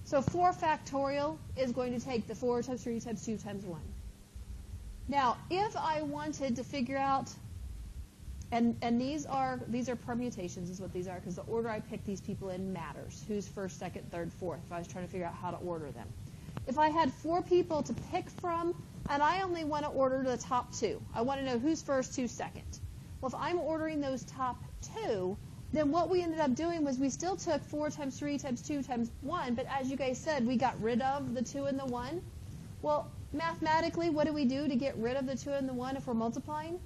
So 4 factorial is going to take the 4 times 3 times 2 times 1. Now, if I wanted to figure out, and these are permutations is what these are, because the order I pick these people in matters. Who's first, second, third, fourth, if I was trying to figure out how to order them. If I had 4 people to pick from, and I only want to order the top 2. I want to know who's first, who's second. Well, if I'm ordering those top 2, then what we ended up doing was we still took 4 times 3 times 2 times 1, but as you guys said, we got rid of the 2 and the 1. Well, mathematically, what do we do to get rid of the 2 and the 1 if we're multiplying?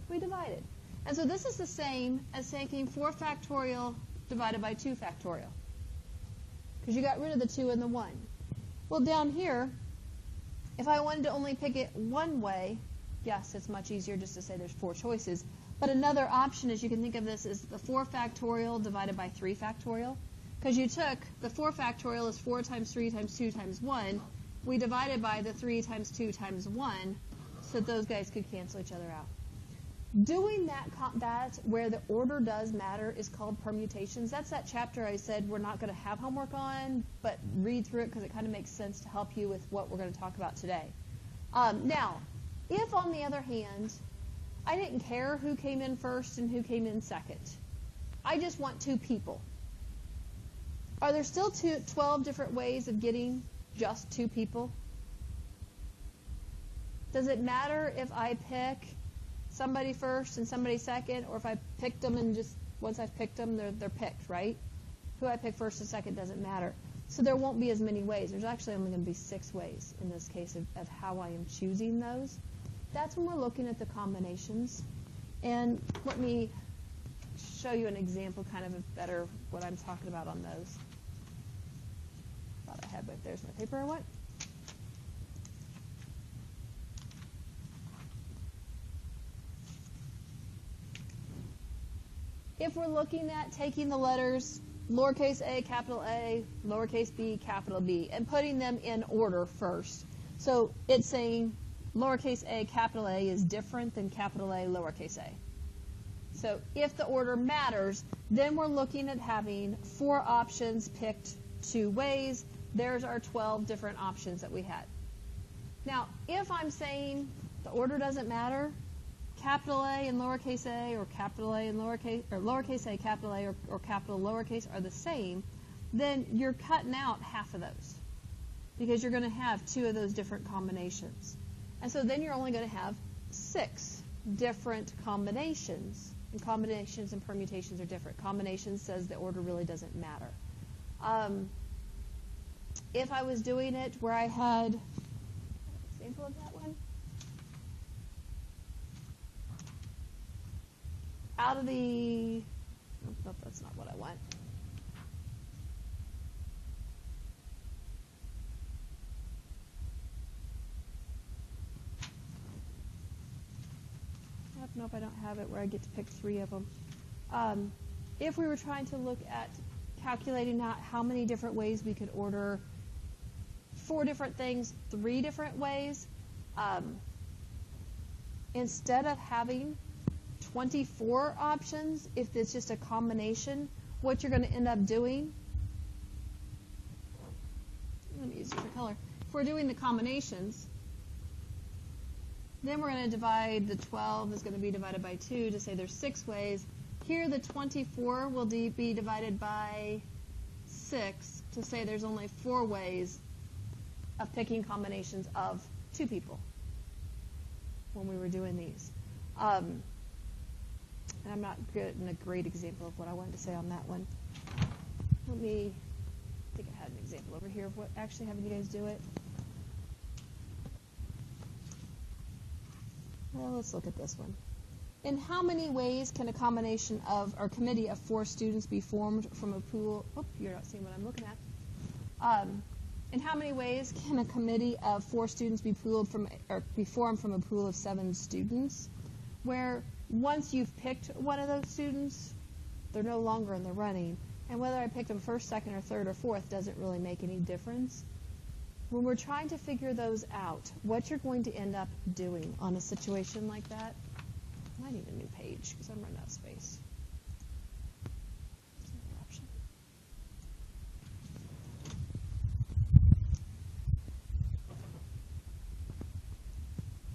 We divide it. And so this is the same as taking 4 factorial divided by 2 factorial, because you got rid of the 2 and the 1. Well, down here, if I wanted to only pick it one way, yes, it's much easier just to say there's 4 choices. But another option, as you can think of this, is the 4 factorial divided by 3 factorial. Because you took the 4 factorial is 4 times 3 times 2 times 1. We divided by the 3 times 2 times 1 so that those guys could cancel each other out. Doing that where the order does matter is called permutations. That's that chapter I said we're not going to have homework on, but read through it because it kind of makes sense to help you with what we're going to talk about today. Now, if on the other hand, I didn't care who came in first and who came in second, I just want 2 people. Are there still 12 different ways of getting just 2 people? Does it matter if I pick somebody first and somebody second, or if I picked them and just once I've picked them, they're picked, right? Who I pick first and second doesn't matter. So there won't be as many ways. There's actually only going to be 6 ways in this case of how I am choosing those. That's when we're looking at the combinations. And let me show you an example kind of better what I'm talking about on those. Thought I had, but there's my paper I want. If we're looking at taking the letters lowercase a, lowercase b, capital B, and putting them in order first. So it's saying lowercase a, capital A is different than capital A, lowercase a. So if the order matters, then we're looking at having 4 options picked 2 ways. There's our 12 different options that we had. Now, if I'm saying the order doesn't matter, capital A and lowercase a, or capital A and lowercase a, capital A, or capital lowercase are the same, then you're cutting out half of those because you're going to have 2 of those different combinations. And so then you're only going to have 6 different combinations. And combinations and permutations are different. Combinations says the order really doesn't matter. If I was doing it where I had an example of that one, out of the, nope, that's not what I want. Nope, I don't have it where I get to pick 3 of them. If we were trying to look at calculating out how many different ways we could order 4 different things 3 different ways, instead of having 24 options, if it's just a combination, what you're going to end up doing, let me use a different color. If we're doing the combinations, then we're going to divide the 12 is going to be divided by 2 to say there's 6 ways. Here the 24 will be divided by 6 to say there's only 4 ways of picking combinations of 2 people when we were doing these. And I'm not getting a great example of what I wanted to say on that one. Let me, I think I had an example over here of what actually having you guys do it. Well, let's look at this one. In how many ways can a combination of, or committee of 4 students be formed from a pool? Oh, you're not seeing what I'm looking at. In how many ways can a committee of 4 students be formed from a pool of 7 students? Where once you've picked one of those students, they're no longer in the running. And whether I picked them first, second, or third, or fourth doesn't really make any difference. When we're trying to figure those out, what you're going to end up doing on a situation like that, I need a new page because I'm running out of space.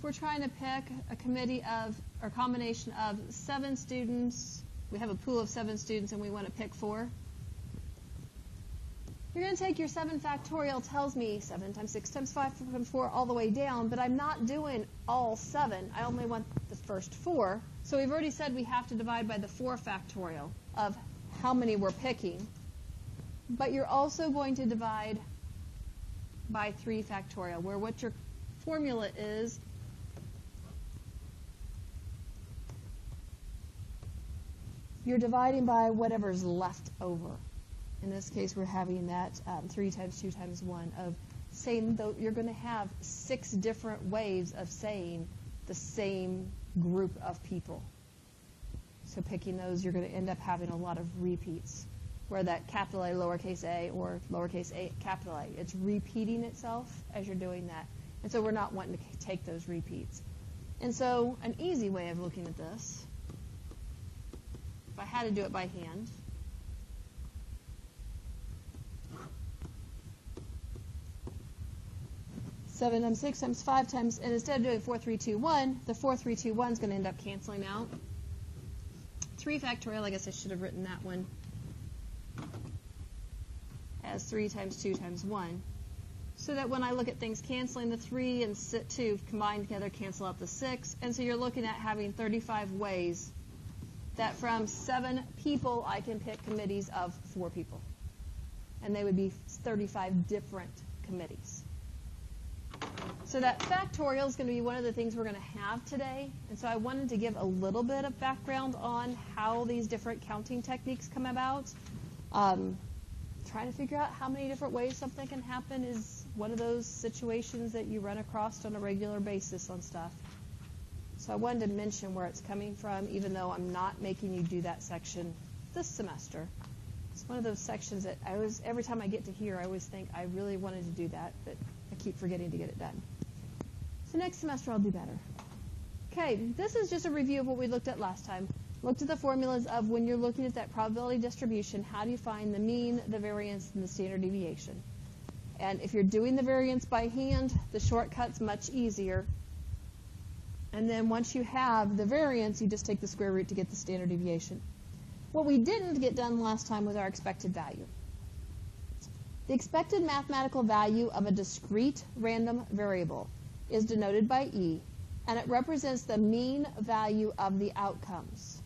we're trying to pick a committee of, or combination of 7 students, we have a pool of 7 students and we want to pick 4. You're going to take your 7 factorial, tells me 7 times 6 times 5 times 4 all the way down, but I'm not doing all 7. I only want the first 4. So we've already said we have to divide by the 4 factorial of how many we're picking. But you're also going to divide by 3 factorial, where what your formula is you're dividing by whatever's left over. In this case, we're having that 3 times 2 times 1 of saying, though you're going to have 6 different ways of saying the same group of people. So picking those, you're going to end up having a lot of repeats, where that capital A, lowercase a, or lowercase a, capital A, it's repeating itself as you're doing that. And so we're not wanting to take those repeats. And so an easy way of looking at this, if I had to do it by hand, seven times 6 times 5 times, and instead of doing 4, 3, 2, 1, the 4, 3, 2, 1 is going to end up canceling out. 3 factorial, I guess I should have written that one as 3 times 2 times 1. So that when I look at things canceling, the 3 and 2 combined together cancel out the 6. And so you're looking at having 35 ways that from 7 people I can pick committees of 4 people. And they would be 35 different committees. So that factorial is going to be one of the things we're going to have today. And so I wanted to give a little bit of background on how these different counting techniques come about. Trying to figure out how many different ways something can happen is one of those situations that you run across on a regular basis on stuff. So I wanted to mention where it's coming from, even though I'm not making you do that section this semester. It's one of those sections that every time I get to here, I always think I really wanted to do that, but I keep forgetting to get it done. So next semester I'll do better. Okay, this is just a review of what we looked at last time. Looked at the formulas of when you're looking at that probability distribution, how do you find the mean, the variance, and the standard deviation. And if you're doing the variance by hand, the shortcut's much easier. And then once you have the variance, you just take the square root to get the standard deviation. What we didn't get done last time was our expected value. The expected mathematical value of a discrete random variable is denoted by E, and it represents the mean value of the outcomes.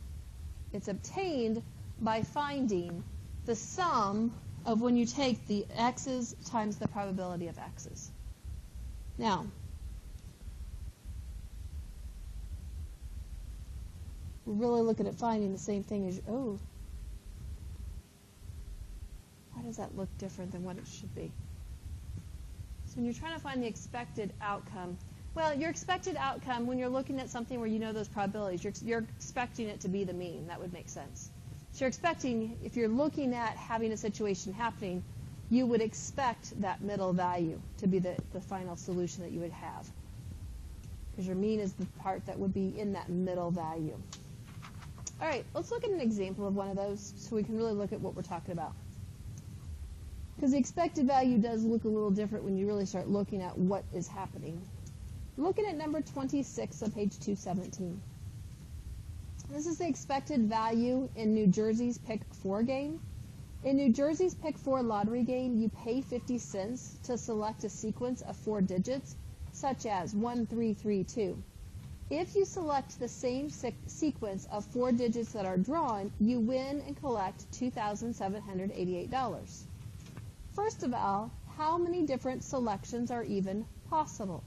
It's obtained by finding the sum of when you take the x's times the probability of x's. Now, we're really looking at finding the same thing as, oh, why does that look different than what it should be? So when you're trying to find the expected outcome, well, your expected outcome, when you're looking at something where you know those probabilities, you're expecting it to be the mean. That would make sense. So you're expecting, if you're looking at having a situation happening, you would expect that middle value to be the final solution that you would have. Because your mean is the part that would be in that middle value. All right, let's look at an example of one of those so we can really look at what we're talking about. Because the expected value does look a little different when you really start looking at what is happening. Looking at number 26 on page 217. This is the expected value in New Jersey's Pick 4 game. In New Jersey's Pick 4 lottery game, you pay 50 cents to select a sequence of 4 digits, such as 1, 3, 3, 2. If you select the same sequence of 4 digits that are drawn, you win and collect $2,788. First of all, how many different selections are even possible?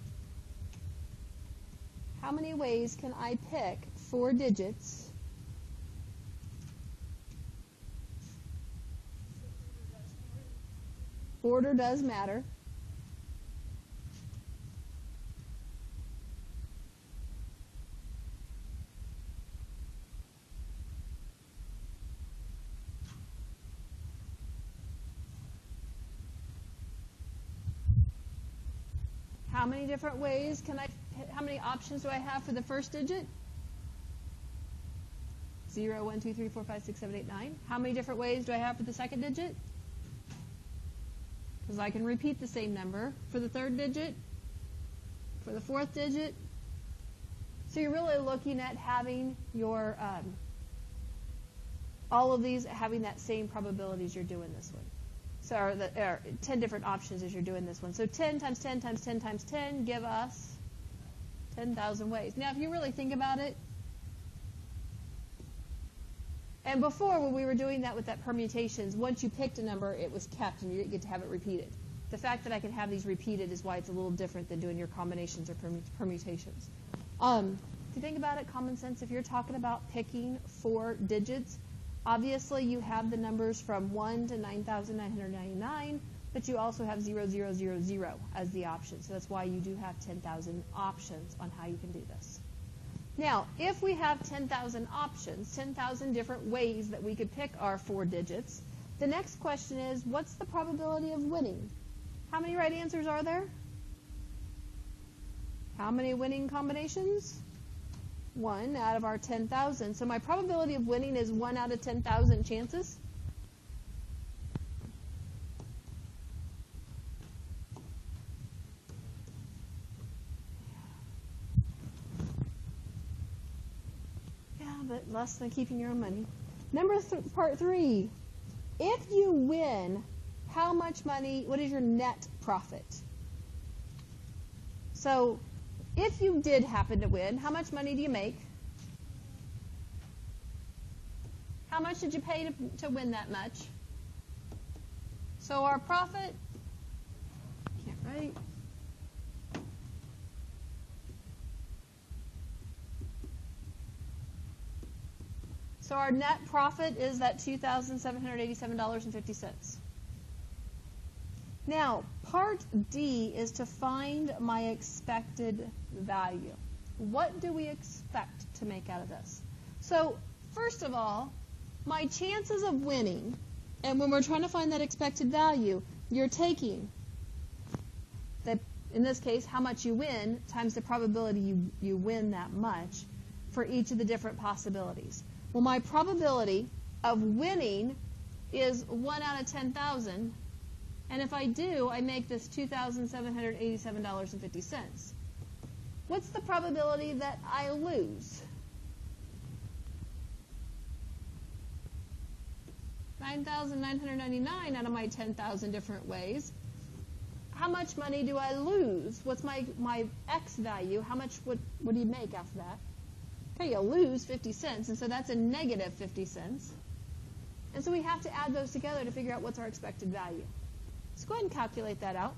How many ways can I pick 4 digits? Order does matter. How many different ways can I, how many options do I have for the first digit? 0, 1, 2, 3, 4, 5, 6, 7, 8, 9. How many different ways do I have for the second digit? Because I can repeat the same number. For the third digit, for the fourth digit, So you're really looking at having your all of these having that same probability as you're doing this one. So or 10 different options as you're doing this one. So 10 times 10 times 10 times 10 give us 10,000 ways. Now, if you really think about it, and before when we were doing that with that permutations, once you picked a number, it was kept and you didn't get to have it repeated. The fact that I can have these repeated is why it's a little different than doing your combinations or permutations. If you think about it, common sense, if you're talking about picking 4 digits, obviously you have the numbers from 1 to 9,999, but you also have 0000 as the option. So that's why you do have 10,000 options on how you can do this. Now, if we have 10,000 options, 10,000 different ways that we could pick our 4 digits, the next question is, what's the probability of winning? How many right answers are there? How many winning combinations? 1 out of our 10,000. So my probability of winning is 1 out of 10,000 chances. Yeah, but less than keeping your own money. Part 3. If you win, how much money, what is your net profit? So if you did happen to win, how much money do you make? How much did you pay to win that much? So our profit, can't write. So our net profit is that $2,787.50. Now, part D is to find my expected value. What do we expect to make out of this? So, first of all, my chances of winning, and when we're trying to find that expected value, you're taking, in this case, how much you win times the probability you win that much for each of the different possibilities. Well, my probability of winning is 1 out of 10,000. And if I do, I make this $2,787.50. What's the probability that I lose? 9,999 out of my 10,000 different ways. How much money do I lose? What's my X value? How much, what do you make after that? Okay, you'll lose 50 cents, and so that's a negative 50 cents. And so we have to add those together to figure out what's our expected value. Let's go ahead and calculate that out.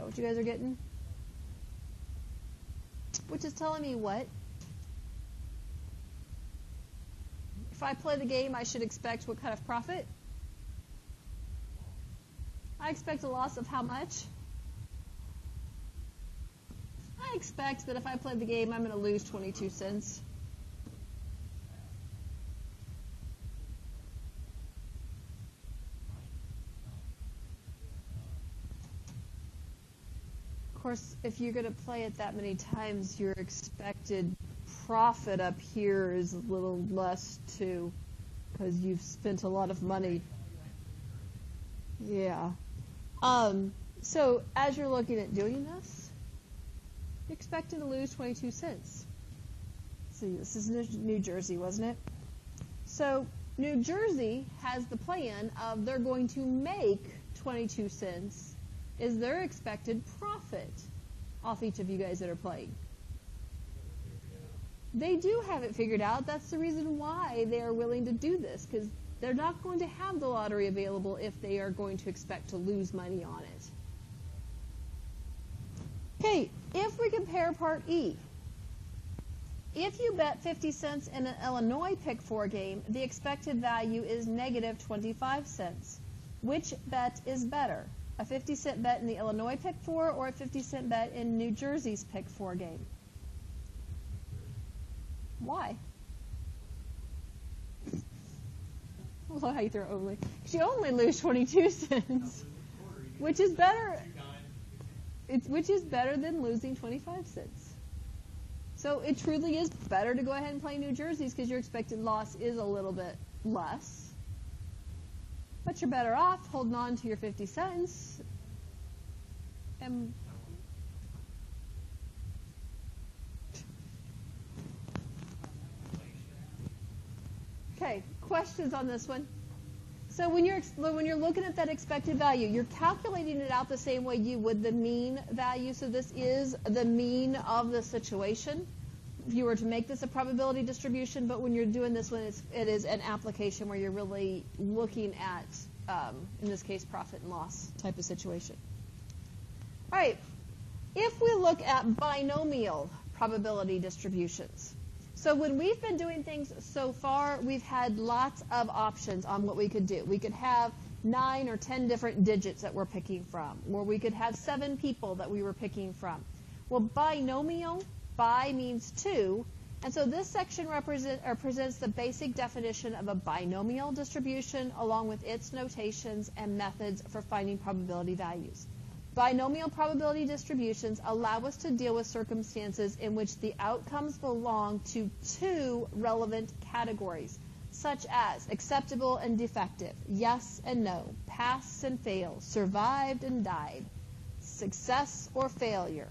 What you guys are getting? Which is telling me what? If I play the game, I should expect what kind of profit? I expect a loss of how much? I expect that if I play the game, I'm going to lose 22 cents. Of course, if you're going to play it that many times, your expected profit up here is a little less too, because you've spent a lot of money. Yeah. So as you're looking at doing this, you're expecting to lose 22 cents. See, this is New Jersey, wasn't it? So New Jersey has the plan of they're going to make 22 cents is their expected profit off each of you guys that are playing. They do have it figured out. That's the reason why they are willing to do this, because they're not going to have the lottery available if they are going to expect to lose money on it. Okay, if we compare part E, if you bet 50 cents in an Illinois Pick 4 game, the expected value is negative 25 cents. Which bet is better? A 50-cent bet in the Illinois Pick 4 or a 50-cent bet in New Jersey's Pick 4 game? Why? I love how you throw only. Because you only lose 22 cents. Which is better. Which is better than losing 25 cents. So it truly is better to go ahead and play New Jersey's because your expected loss is a little bit less. But you're better off holding on to your 50 cents. And okay, questions on this one? So when you're looking at that expected value, you're calculating it out the same way you would the mean value. So this is the mean of the situation. If you were to make this a probability distribution, but when you're doing this one, it is an application where you're really looking at, in this case, profit and loss type of situation. All right, if we look at binomial probability distributions. So when we've been doing things so far, we've had lots of options on what we could do. We could have 9 or 10 different digits that we're picking from, or we could have 7 people that we were picking from. Well, binomial, bi means 2, and so this section presents the basic definition of a binomial distribution along with its notations and methods for finding probability values. Binomial probability distributions allow us to deal with circumstances in which the outcomes belong to 2 relevant categories, such as acceptable and defective, yes and no, pass and fail, survived and died, success or failure.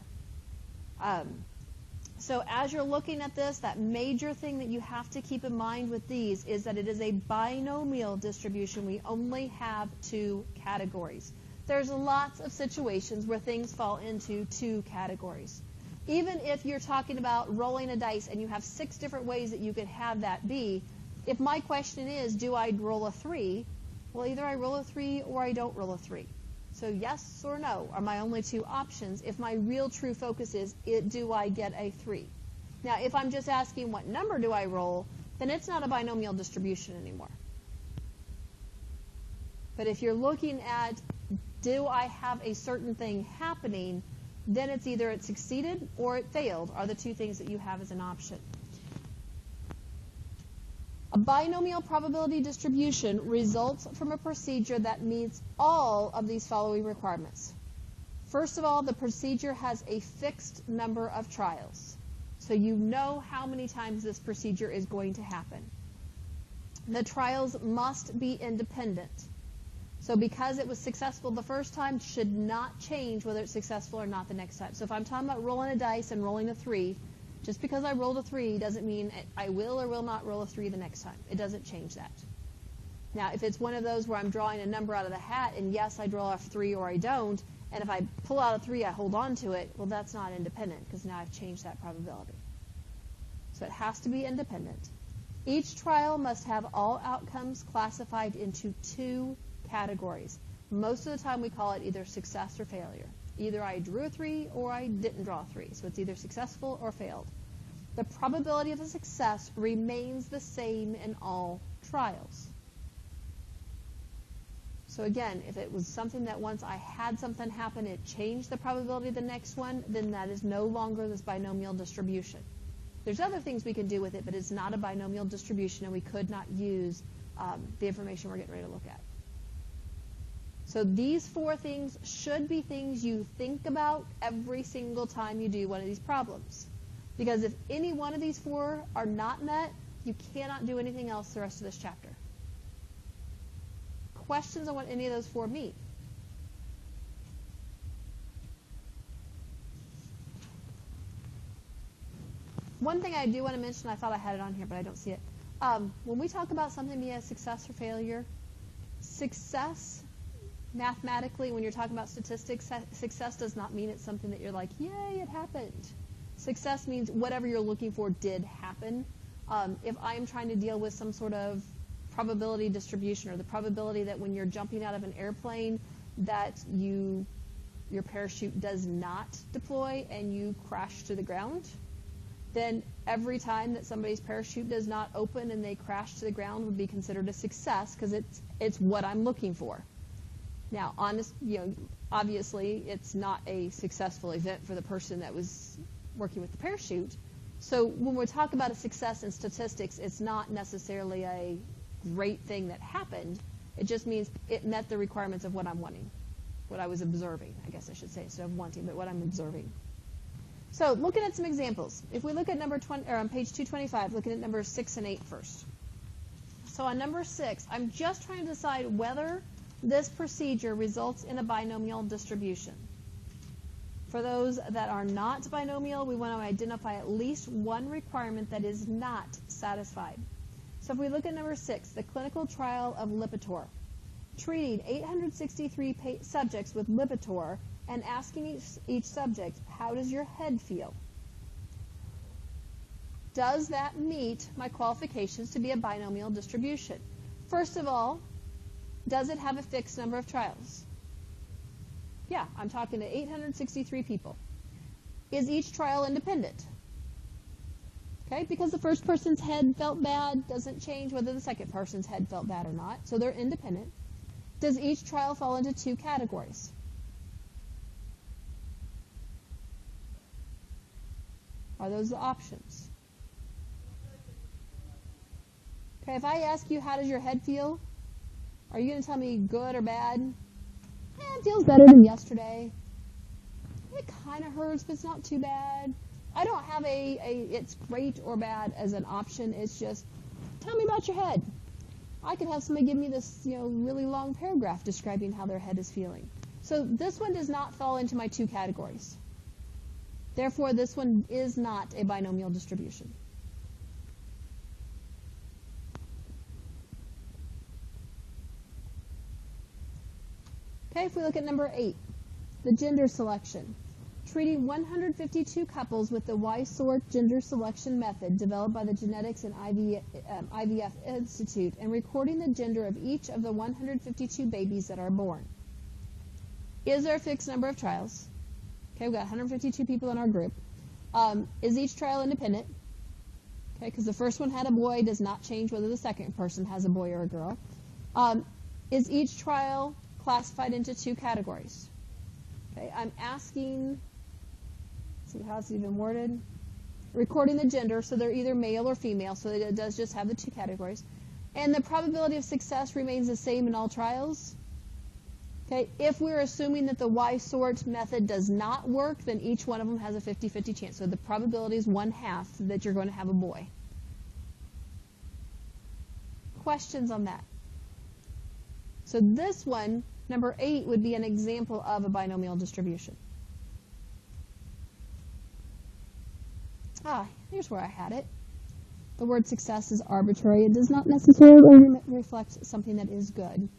So as you're looking at this, that major thing that you have to keep in mind with these is that it is a binomial distribution. We only have 2 categories. There's lots of situations where things fall into 2 categories. Even if you're talking about rolling a dice and you have 6 different ways that you could have that be, if my question is, do I roll a 3? Well, either I roll a 3 or I don't roll a 3. So yes or no are my only 2 options. If my real true focus is, do I get a 3? Now, if I'm just asking what number do I roll, then it's not a binomial distribution anymore. But if you're looking at, do I have a certain thing happening, then it's either it succeeded or it failed are the 2 things that you have as an option. A binomial probability distribution results from a procedure that meets all of these following requirements. First of all, the procedure has a fixed number of trials. So you know how many times this procedure is going to happen. The trials must be independent. So because it was successful the first time, should not change whether it's successful or not the next time. So if I'm talking about rolling a dice and rolling a 3, just because I rolled a 3 doesn't mean I will or will not roll a 3 the next time. It doesn't change that. Now, if it's one of those where I'm drawing a number out of the hat, and yes, I draw a 3 or I don't, and if I pull out a 3, I hold on to it, well, that's not independent because now I've changed that probability. So it has to be independent. Each trial must have all outcomes classified into 2 categories. Most of the time we call it either success or failure. Either I drew a 3 or I didn't draw a 3. So it's either successful or failed. The probability of a success remains the same in all trials. So again, if it was something that once I had something happen, it changed the probability of the next one, then that is no longer this binomial distribution. There's other things we can do with it, but it's not a binomial distribution, and we could not use the information we're getting ready to look at. So these 4 things should be things you think about every single time you do one of these problems. Because if any one of these 4 are not met, you cannot do anything else the rest of this chapter. Questions on what any of those 4 mean? One thing I do want to mention, I thought I had it on here, but I don't see it. When we talk about something being a success or failure, success, mathematically, when you're talking about statistics, success does not mean it's something that you're like, yay, it happened. Success means whatever you're looking for did happen. If I'm trying to deal with some sort of probability distribution, or the probability that when you're jumping out of an airplane that your parachute does not deploy and you crash to the ground, then every time that somebody's parachute does not open and they crash to the ground would be considered a success because it's what I'm looking for. Now, obviously, it's not a successful event for the person that was working with the parachute. So when we talk about a success in statistics, it's not necessarily a great thing that happened. It just means it met the requirements of what I'm wanting, what I was observing, I guess I should say, instead of wanting, but what I'm observing. So looking at some examples. If we look at number 20, or on page 225, looking at numbers 6 and 8 first. So on number 6, I'm just trying to decide whether this procedure results in a binomial distribution. For those that are not binomial, we want to identify at least one requirement that is not satisfied. So if we look at number 6, the clinical trial of Lipitor, treating 863 subjects with Lipitor and asking each subject, how does your head feel? Does that meet my qualifications to be a binomial distribution? First of all, does it have a fixed number of trials? Yeah, I'm talking to 863 people. Is each trial independent? Okay, because the first person's head felt bad doesn't change whether the second person's head felt bad or not, so they're independent. Does each trial fall into 2 categories? Are those the options? Okay, if I ask you, how does your head feel? Are you going to tell me good or bad? It feels better than yesterday. It kind of hurts, but it's not too bad. I don't have it's great or bad as an option. It's just, tell me about your head. I could have somebody give me this, really long paragraph describing how their head is feeling. So this one does not fall into my 2 categories. Therefore, this one is not a binomial distribution. Okay, if we look at number 8, the gender selection. Treating 152 couples with the Y-sort gender selection method developed by the Genetics and IVF Institute and recording the gender of each of the 152 babies that are born. Is there a fixed number of trials? Okay, we've got 152 people in our group. Is each trial independent? Okay, because the first one had a boy does not change whether the second person has a boy or a girl. Is each trial classified into 2 categories? Okay, I'm asking, see how it's even worded? Recording the gender, so they're either male or female, so it does just have the 2 categories. And the probability of success remains the same in all trials. Okay, if we're assuming that the Y-sort method does not work, then each one of them has a 50-50 chance. So the probability is 1/2 that you're going to have a boy. Questions on that? So this one, number 8, would be an example of a binomial distribution. Here's where I had it. The word success is arbitrary. It does not necessarily reflect something that is good.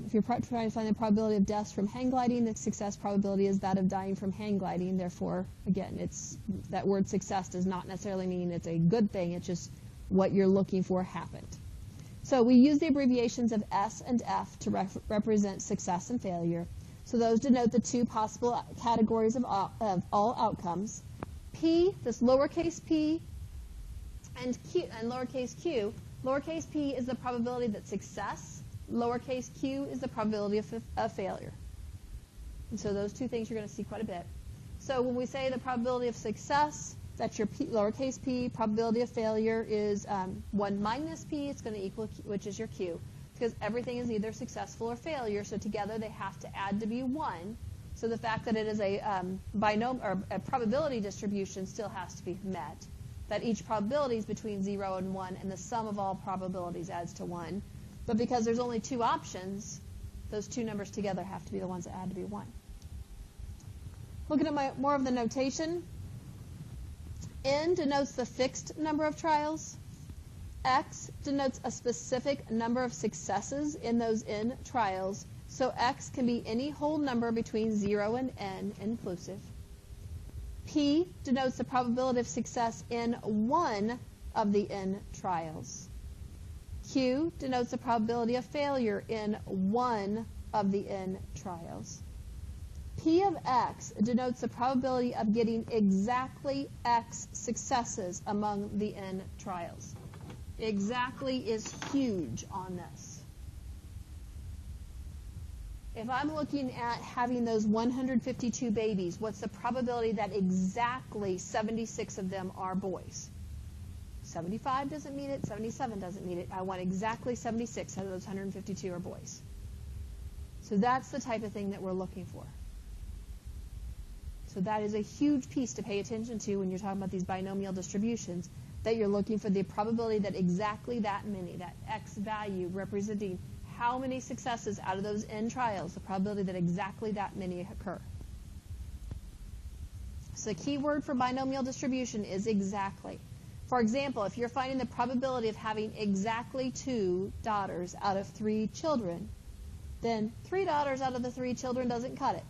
If you're trying to find the probability of deaths from hang gliding, the success probability is that of dying from hang gliding. Therefore, again, that word success does not necessarily mean it's a good thing. It's just what you're looking for happened. So we use the abbreviations of S and F to represent success and failure. So those denote the 2 possible categories of all outcomes. P, this lowercase p, and Q, and lowercase q. Lowercase p is the probability that success. Lowercase q is the probability of failure. And so those 2 things you're going to see quite a bit. So when we say the probability of success, that's your p, lowercase p. Probability of failure is 1 minus p. It's going to equal q, which is your q, because everything is either successful or failure. So together they have to add to be 1. So the fact that it is a binomial or a probability distribution still has to be met. That each probability is between 0 and 1, and the sum of all probabilities adds to 1. But because there's only 2 options, those 2 numbers together have to be the ones that add to be 1. Looking at more of the notation, N denotes the fixed number of trials. X denotes a specific number of successes in those N trials. So X can be any whole number between 0 and N inclusive. P denotes the probability of success in one of the N trials. Q denotes the probability of failure in one of the N trials. P of x denotes the probability of getting exactly x successes among the n trials. Exactly is huge on this. If I'm looking at having those 152 babies, what's the probability that exactly 76 of them are boys? 75 doesn't mean it, 77 doesn't mean it. I want exactly 76 out of those 152 are boys. So that's the type of thing that we're looking for. So that is a huge piece to pay attention to when you're talking about these binomial distributions, that you're looking for the probability that exactly that many, that x value representing how many successes out of those n trials, the probability that exactly that many occur. So the key word for binomial distribution is exactly. For example, if you're finding the probability of having exactly 2 daughters out of 3 children, then 3 daughters out of the 3 children doesn't cut it,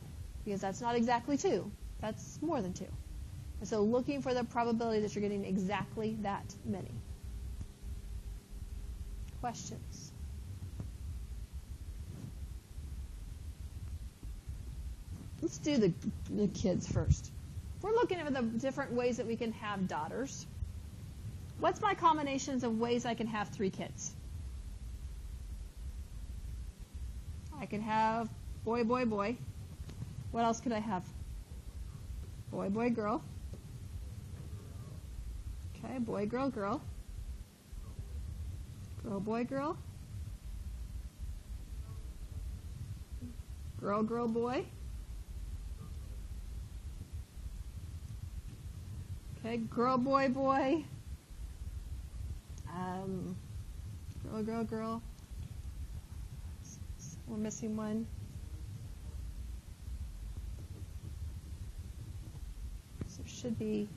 because that's not exactly 2. That's more than 2. And so looking for the probability that you're getting exactly that many. Questions? Let's do the kids first. We're looking at the different ways that we can have daughters. What's my combinations of ways I can have 3 kids? I can have boy, boy, boy. What else could I have? Boy, boy, girl. Okay, boy, girl, girl. Girl, boy, girl. Girl, girl, boy. Okay, girl, boy, boy. Girl, girl, girl. We're missing one. So should be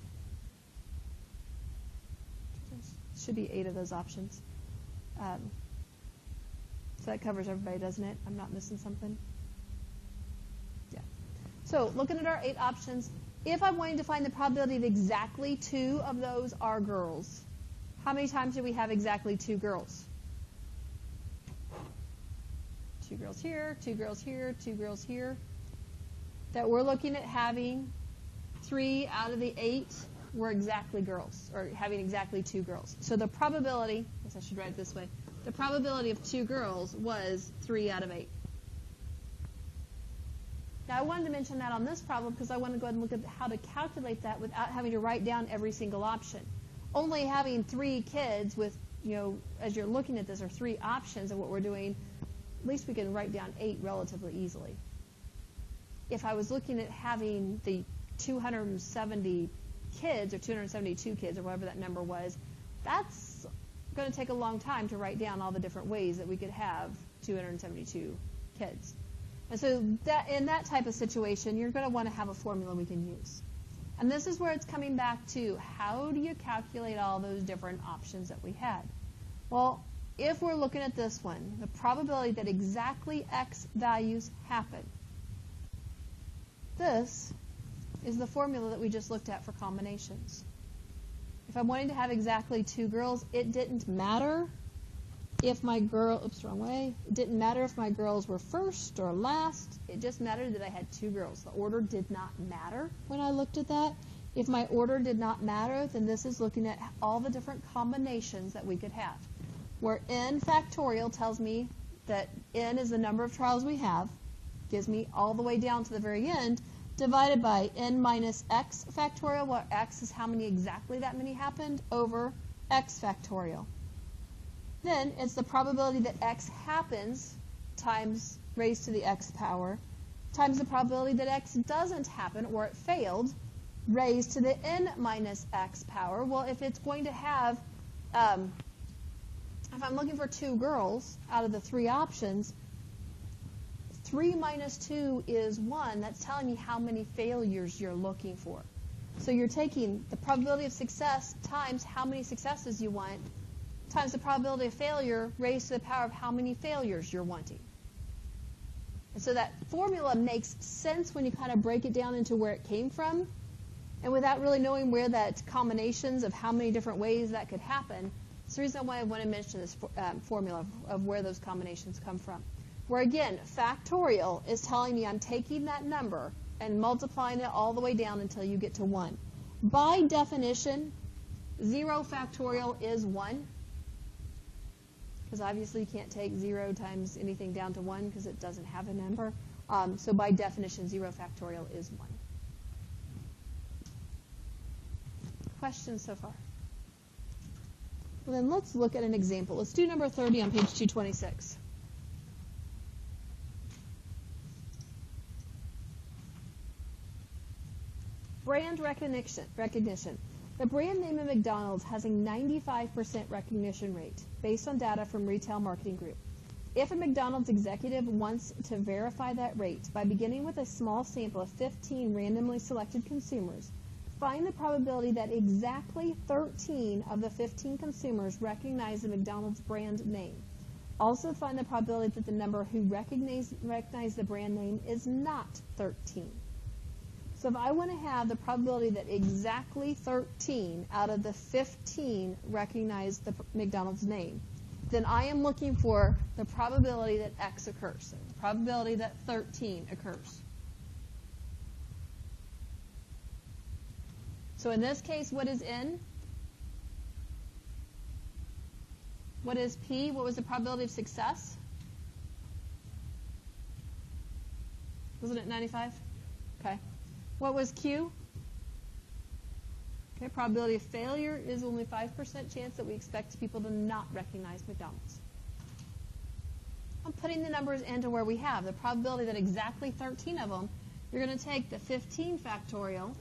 8 of those options. So that covers everybody, doesn't it? I'm not missing something. Yeah. So looking at our 8 options, if I'm wanting to find the probability of exactly 2 of those are girls, how many times do we have exactly 2 girls? 2 girls here, 2 girls here, 2 girls here. That we're looking at having 3 out of the 8 were exactly girls, or having exactly 2 girls. So the probability, I guess I should write it this way, the probability of 2 girls was 3 out of 8. Now I wanted to mention that on this problem because I want to go ahead and look at how to calculate that without having to write down every single option. Only having 3 kids with, as you're looking at this, are 3 options of what we're doing, at least we can write down 8 relatively easily. If I was looking at having the 270 kids or 272 kids or whatever that number was, that's going to take a long time to write down all the different ways that we could have 272 kids. And so that, in that type of situation, you're going to want to have a formula we can use. And this is where it's coming back to, how do you calculate all those different options that we had? Well, if we're looking at this one, the probability that exactly x values happen, this is the formula that we just looked at for combinations. If I'm wanting to have exactly 2 girls, it didn't matter if my it didn't matter if my girls were first or last. It just mattered that I had 2 girls. The order did not matter when I looked at that. If my order did not matter, then this is looking at all the different combinations that we could have. Where n factorial tells me that n is the number of trials we have, gives me all the way down to the very end, divided by n minus x factorial, where x is how many exactly that many happened, over x factorial. Then it's the probability that x happens times raised to the x power times the probability that x doesn't happen, or it failed, raised to the n minus x power. Well, if it's going to have, if I'm looking for 2 girls out of the 3 options, 3 minus 2 is 1. That's telling me how many failures you're looking for. So you're taking the probability of success times how many successes you want, times the probability of failure raised to the power of how many failures you're wanting. And so that formula makes sense when you kind of break it down into where it came from. And without really knowing where that combinations of how many different ways that could happen, it's the reason why I want to mention this formula of where those combinations come from. Where again, factorial is telling me I'm taking that number and multiplying it all the way down until you get to 1. By definition, 0 factorial is 1, because obviously you can't take 0 times anything down to 1 because it doesn't have a number. So by definition, 0 factorial is 1. Questions so far? Well, then let's look at an example. Let's do number 30 on page 226. Brand recognition. The brand name of McDonald's has a 95% recognition rate based on data from Retail Marketing Group. If a McDonald's executive wants to verify that rate by beginning with a small sample of 15 randomly selected consumers, find the probability that exactly 13 of the 15 consumers recognize the McDonald's brand name. Also find the probability that the number who recognize the brand name is not 13. So if I want to have the probability that exactly 13 out of the 15 recognize the McDonald's name, then I am looking for the probability that X occurs, so the probability that 13 occurs. So in this case, what is N? What is P? What was the probability of success? Wasn't it 95? Okay. What was Q? Okay, probability of failure is only 5% chance that we expect people to not recognize McDonald's. I'm putting the numbers into where we have the probability that exactly 13 of them, you're going to take the 15 factorial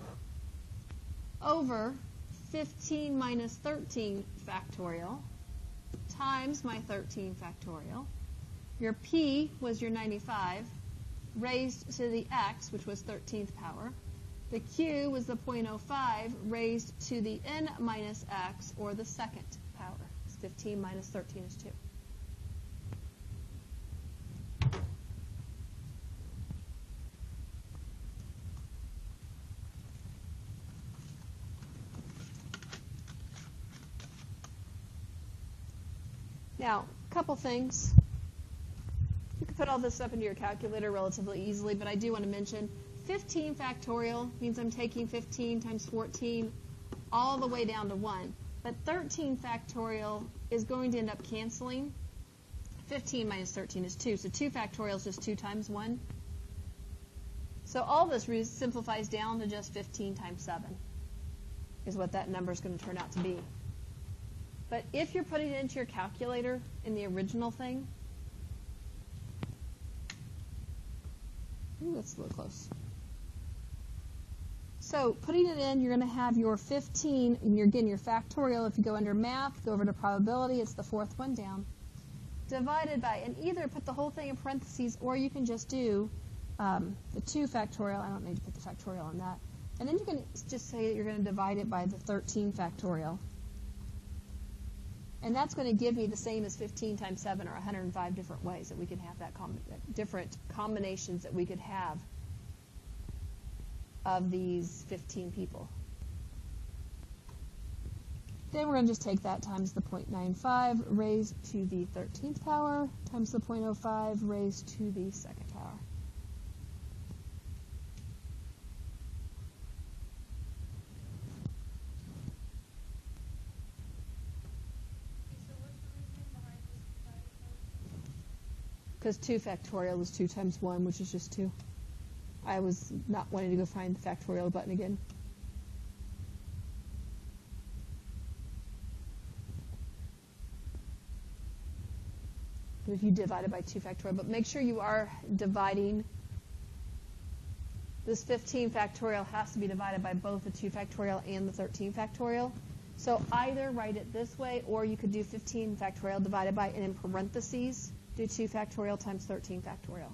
over 15 minus 13 factorial times my 13 factorial. Your P was your 95 raised to the X, which was 13th power. The Q was the 0.05 raised to the N minus X, or the second power. 15 minus 13 is 2. Now, a couple things. You can put all this up into your calculator relatively easily, but I do want to mention 15 factorial means I'm taking 15 times 14 all the way down to 1. But 13 factorial is going to end up canceling. 15 minus 13 is 2, so 2 factorial is just 2 times 1. So all this simplifies down to just 15 times 7 is what that number is going to turn out to be. But if you're putting it into your calculator in the original thing, that's a little close. So putting it in, you're going to have your 15, and your factorial. If you go under math, go over to probability, it's the fourth one down, divided by, and either put the whole thing in parentheses, or you can just do the 2 factorial. I don't need to put the factorial on that. And then you can just say that you're going to divide it by the 13 factorial. And that's going to give me the same as 15 times 7, or 105 different ways that we could have that different combinations that we could have of these 15 people. Then we're going to just take that times the 0.95 raised to the 13th power times the 0.05 raised to the second power. Because 2 factorial is 2 times 1, which is just 2. I was not wanting to go find the factorial button again. But if you divide it by 2 factorial, but make sure you are dividing. This 15 factorial has to be divided by both the 2 factorial and the 13 factorial. So either write it this way, or you could do 15 factorial divided by, and in parentheses, do 2 factorial times 13 factorial.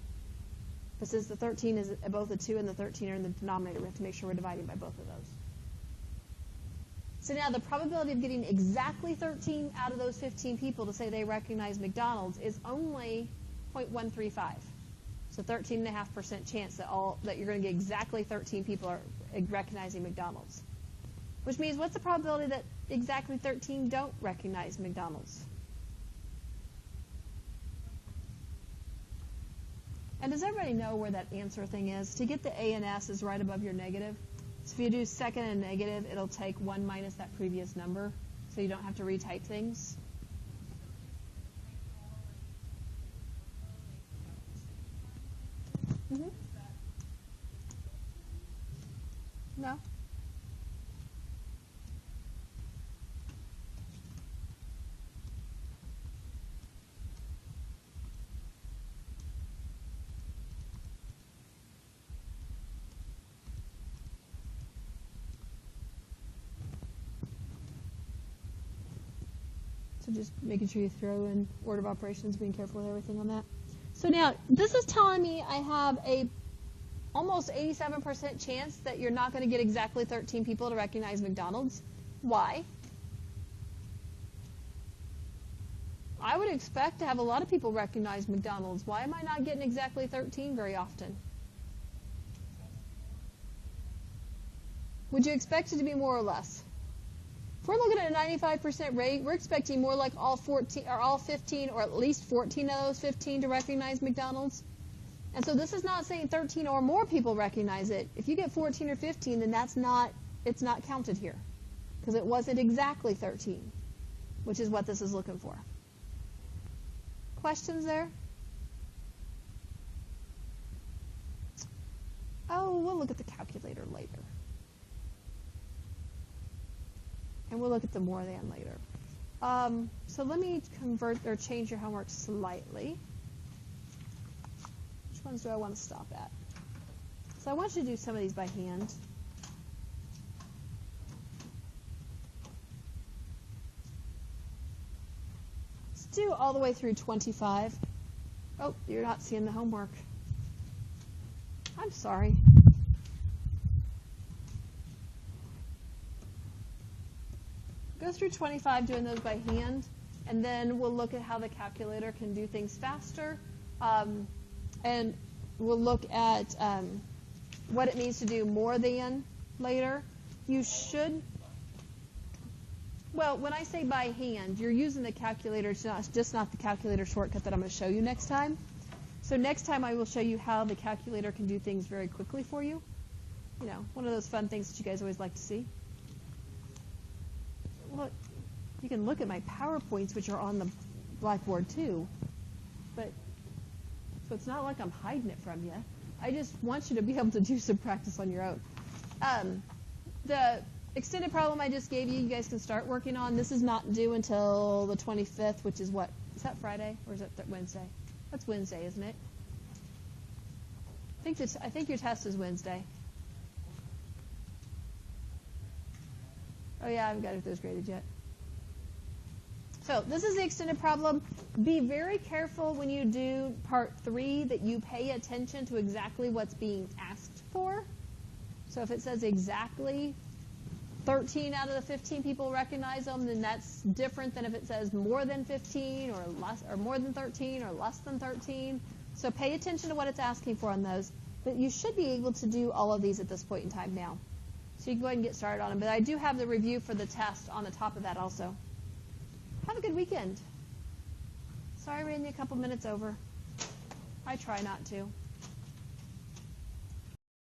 But since the 13 is both the 2 and the 13 are in the denominator, we have to make sure we're dividing by both of those. So now the probability of getting exactly 13 out of those 15 people to say they recognize McDonald's is only 0.135. So 13.5% chance that you're going to get exactly 13 people are recognizing McDonald's. Which means what's the probability that exactly 13 don't recognize McDonald's? And does everybody know where that answer thing is? To get the A and S is right above your negative. So if you do second and negative, it'll take 1 minus that previous number, so you don't have to retype things. Mm-hmm. No. So just making sure you throw in order of operations, being careful with everything on that. So now, this is telling me I have a almost 87% chance that you're not going to get exactly 13 people to recognize McDonald's. Why? I would expect to have a lot of people recognize McDonald's. Why am I not getting exactly 13 very often? Would you expect it to be more or less? If we're looking at a 95% rate, we're expecting more like all 14 or all 15 or at least 14 of those 15 to recognize McDonald's. And so this is not saying 13 or more people recognize it. If you get 14 or 15, then it's not counted here because it wasn't exactly 13, which is what this is looking for. Questions there? Oh, we'll look at the calculator later. And we'll look at the more than later. So let me convert or change your homework slightly. Which ones do I want to stop at? So I want you to do some of these by hand. Let's do all the way through 25. Oh, you're not seeing the homework. I'm sorry. Go through 25 doing those by hand, and then we'll look at how the calculator can do things faster, and we'll look at what it means to do more than later. You should, well, when I say by hand, you're using the calculator, it's just not the calculator shortcut that I'm going to show you next time. So next time I will show you how the calculator can do things very quickly for you. You know, one of those fun things that you guys always like to see. Look, you can look at my PowerPoints, which are on the blackboard too. But so it's not like I'm hiding it from you. I just want you to be able to do some practice on your own. The extended problem I just gave you, you guys can start working on. This is not due until the 25th, which is what? Is that Friday or is that Wednesday? That's Wednesday, isn't it? I think your test is Wednesday. Oh yeah, I haven't got those graded yet. So this is the extended problem. Be very careful when you do part 3 that you pay attention to exactly what's being asked for. So if it says exactly 13 out of the 15 people recognize them, then that's different than if it says more than 15 or less, or more than 13 or less than 13. So pay attention to what it's asking for on those. But you should be able to do all of these at this point in time now. So you can go ahead and get started on them. But I do have the review for the test on the top of that also. Have a good weekend. Sorry I ran you a couple minutes over. I try not to.